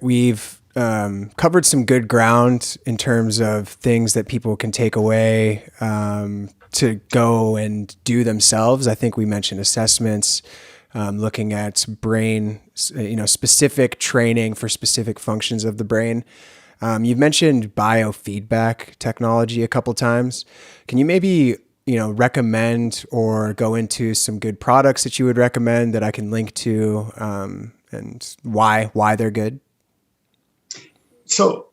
we've covered some good ground in terms of things that people can take away to go and do themselves. I think we mentioned assessments, looking at brain, specific training for specific functions of the brain. You've mentioned biofeedback technology a couple times. Can you maybe recommend or go into some good products that you would recommend that I can link to, and why they're good? So,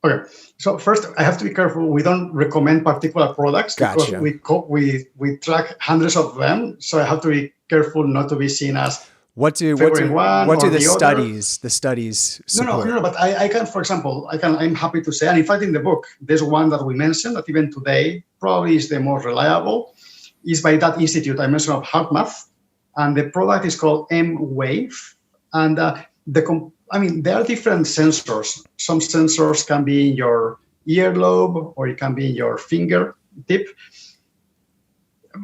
okay. So first, I have to be careful. We don't recommend particular products because we track hundreds of them. So I have to be careful not to be seen as what do the studies support? No. But I can, for example, I'm happy to say, and in fact, in the book, there's one that we mentioned that even today probably is the most reliable, is by that institute I mentioned of HeartMath, and the product is called M-Wave, and there are different sensors. Some sensors can be in your earlobe, or it can be in your fingertip.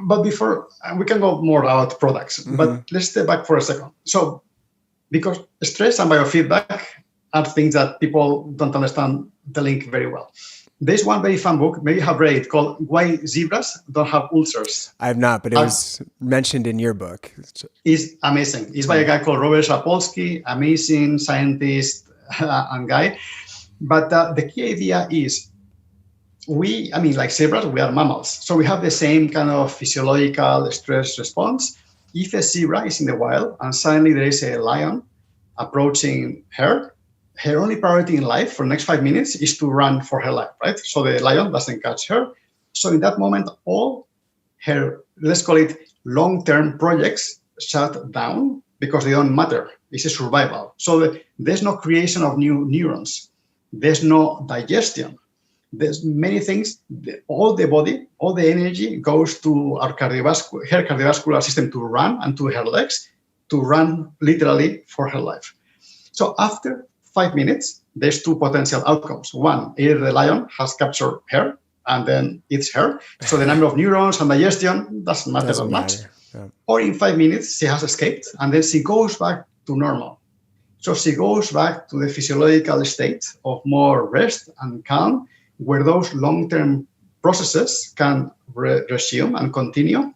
But before we can go more about products, but let's step back for a second. So, because stress and biofeedback are things that people don't understand the link very well. There's one very fun book, maybe you have read it, called Why Zebras Don't Have Ulcers. I have not, but it was mentioned in your book. It's amazing. It's by a guy called Robert Sapolsky, amazing scientist and guy. But the key idea is, like zebras, we are mammals. So we have the same kind of physiological stress response. If a zebra is in the wild and suddenly there is a lion approaching her only priority in life for the next 5 minutes is to run for her life, right? So the lion doesn't catch her. So in that moment, all her, let's call it long-term projects, shut down because they don't matter. It's a survival. So there's no creation of new neurons. There's no digestion. There's many things. All the body, all the energy goes to her cardiovascular system to run, and to her legs to run literally for her life. So after 5 minutes, there's two potential outcomes. One, either the lion has captured her and then eats her. So the number of neurons and digestion doesn't matter that much. Yeah. Or in 5 minutes, she has escaped and then she goes back to normal. So she goes back to the physiological state of more rest and calm, where those long-term processes can resume and continue.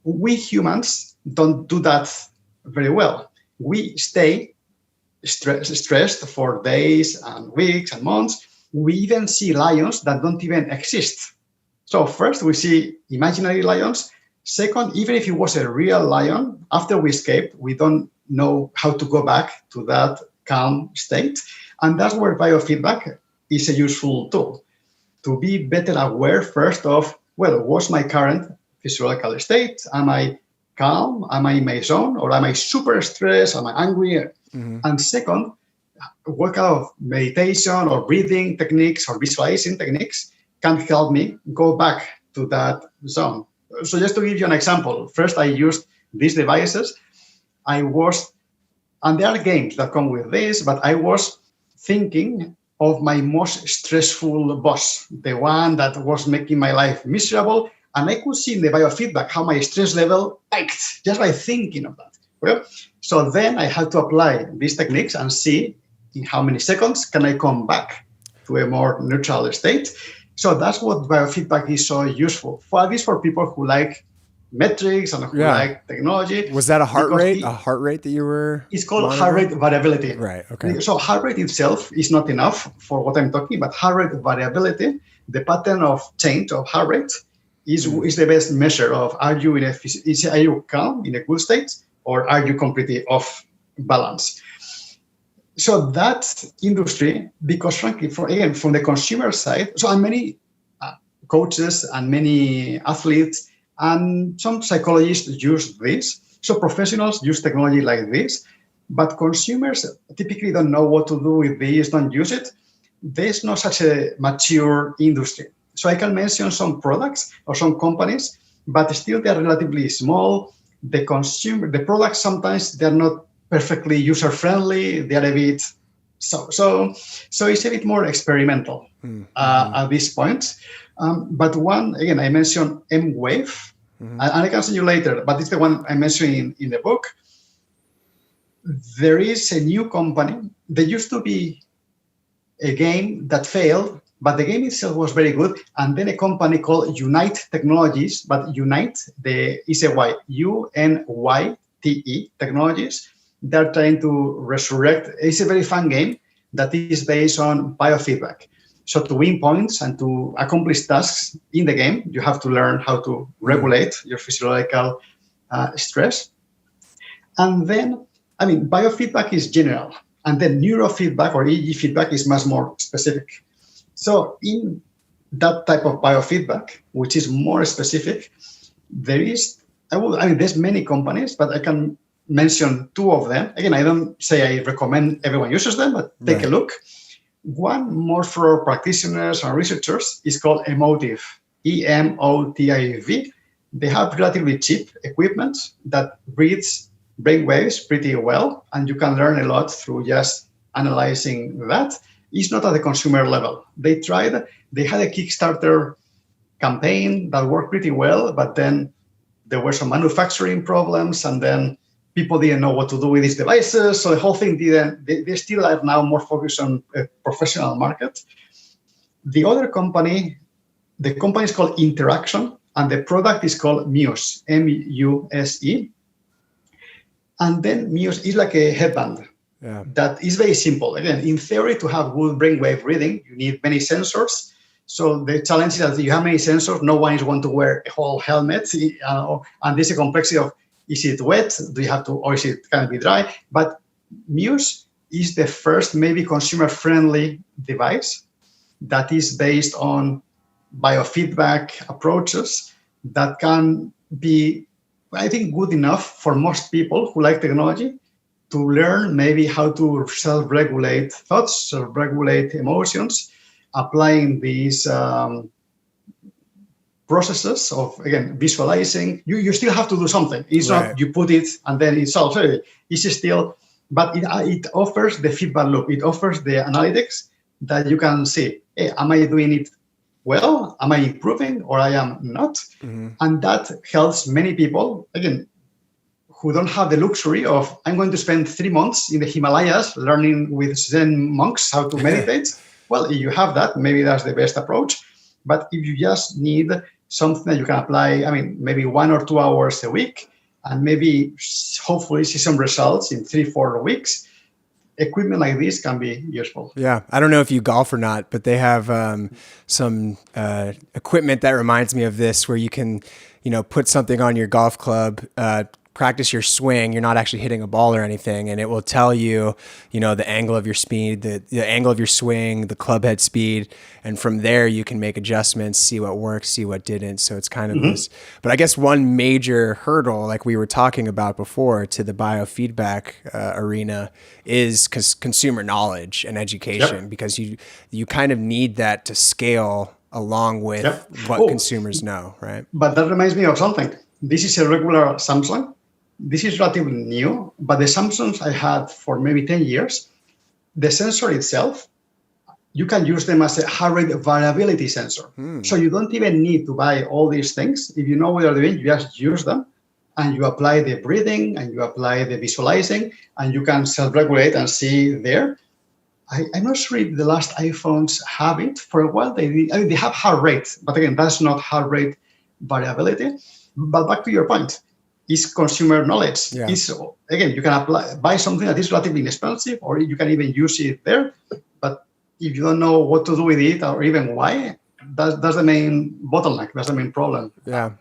We humans don't do that very well. We stay stressed for days and weeks and months. We even see lions that don't even exist. So first, we see imaginary lions. Second, even if it was a real lion, after we escaped, we don't know how to go back to that calm state. And that's where biofeedback is a useful tool, to be better aware first of, what's my current physiological state? Am I calm? Am I in my zone? Or am I super stressed? Am I angry? And second, what kind of meditation or breathing techniques or visualizing techniques can help me go back to that zone? So just to give you an example, first I used these devices. And there are games that come with this, but I was thinking of my most stressful boss, the one that was making my life miserable. And I could see in the biofeedback how my stress level spiked just by thinking of that. Well, so then I had to apply these techniques and see in how many seconds can I come back to a more neutral state. So that's what biofeedback is so useful for, at least for people who like metrics and who like technology. Was that a heart rate? A heart rate that you were? It's called heart rate variability. Right. Okay. So heart rate itself is not enough for what I'm talking, but heart rate variability, the pattern of change of heart rate, is the best measure of are you calm in a good state, or are you completely off balance? So that industry, because frankly, from the consumer side, so many coaches and many athletes and some psychologists use this. So professionals use technology like this, but consumers typically don't know what to do with this, don't use it. There's not such a mature industry. So I can mention some products or some companies, but still they're relatively small. The products, sometimes they're not perfectly user-friendly. They're a bit, so it's a bit more experimental at this point. But one, again, I mentioned M-Wave, and I can send you later, but it's the one I mentioned in the book. There is a new company there used to be a game that failed, but the game itself was very good. And then a company called Unite Technologies, but Unite, the is a Y, UNYTE Technologies. They're trying to resurrect. It's a very fun game that is based on biofeedback. So to win points and to accomplish tasks in the game, you have to learn how to regulate your physiological stress. And then, biofeedback is general. And then neurofeedback or EEG feedback is much more specific. So in that type of biofeedback, which is more specific, there's many companies, but I can mention two of them. Again, I don't say I recommend everyone uses them, but take a look. One more for practitioners and researchers is called Emotiv, EMOTIV. They have relatively cheap equipment that reads brainwaves pretty well, and you can learn a lot through just analyzing that. It's not at the consumer level. They had a Kickstarter campaign that worked pretty well, but then there were some manufacturing problems, and then people didn't know what to do with these devices. So the whole thing they still are now more focused on a professional market. The other company, the company is called Interaction, and the product is called Muse, MUSE. And then Muse is like a headband that is very simple. Again, in theory, to have good brainwave reading, you need many sensors. So the challenge is that you have many sensors, no one is going to wear a whole helmet. And there's a complexity of, is it wet? Do you have to, or can it be dry? But Muse is the first maybe consumer-friendly device that is based on biofeedback approaches that can be, I think, good enough for most people who like technology to learn maybe how to self-regulate thoughts, self-regulate emotions, applying these processes of, again, visualizing. You still have to do something. It's not you put it and then it solves it. It's still, but it offers the feedback loop. It offers the analytics that you can see, hey, am I doing it well? Am I improving or I am not? Mm-hmm. And that helps many people, again, who don't have the luxury of, I'm going to spend 3 months in the Himalayas learning with Zen monks how to meditate. Well, if you have that, maybe that's the best approach. But if you just need something that you can apply, maybe 1 or 2 hours a week, and maybe hopefully see some results in 3-4 weeks, equipment like this can be useful. Yeah. I don't know if you golf or not, but they have some equipment that reminds me of this, where you can, put something on your golf club, practice your swing. You're not actually hitting a ball or anything, and it will tell you, the angle of your speed, the angle of your swing, the club head speed, and from there you can make adjustments, see what works, see what didn't. So it's kind of this. But I guess one major hurdle, like we were talking about before, to the biofeedback arena is consumer knowledge and education, because you kind of need that to scale along with what consumers know, right? But that reminds me of something. This is a regular Samsung. This is relatively new, but the Samsungs I had for maybe 10 years, the sensor itself, you can use them as a heart rate variability sensor. So you don't even need to buy all these things. If you know what you're doing, you just use them and you apply the breathing and you apply the visualizing, and you can self-regulate and see there. I'm not sure if the last iPhones have it. For a while, they have heart rate, but again, that's not heart rate variability. But back to your point, is consumer knowledge. Yeah. Again, you can buy something that is relatively inexpensive, or you can even use it there. But if you don't know what to do with it or even why, that's the main bottleneck. That's the main problem. Yeah.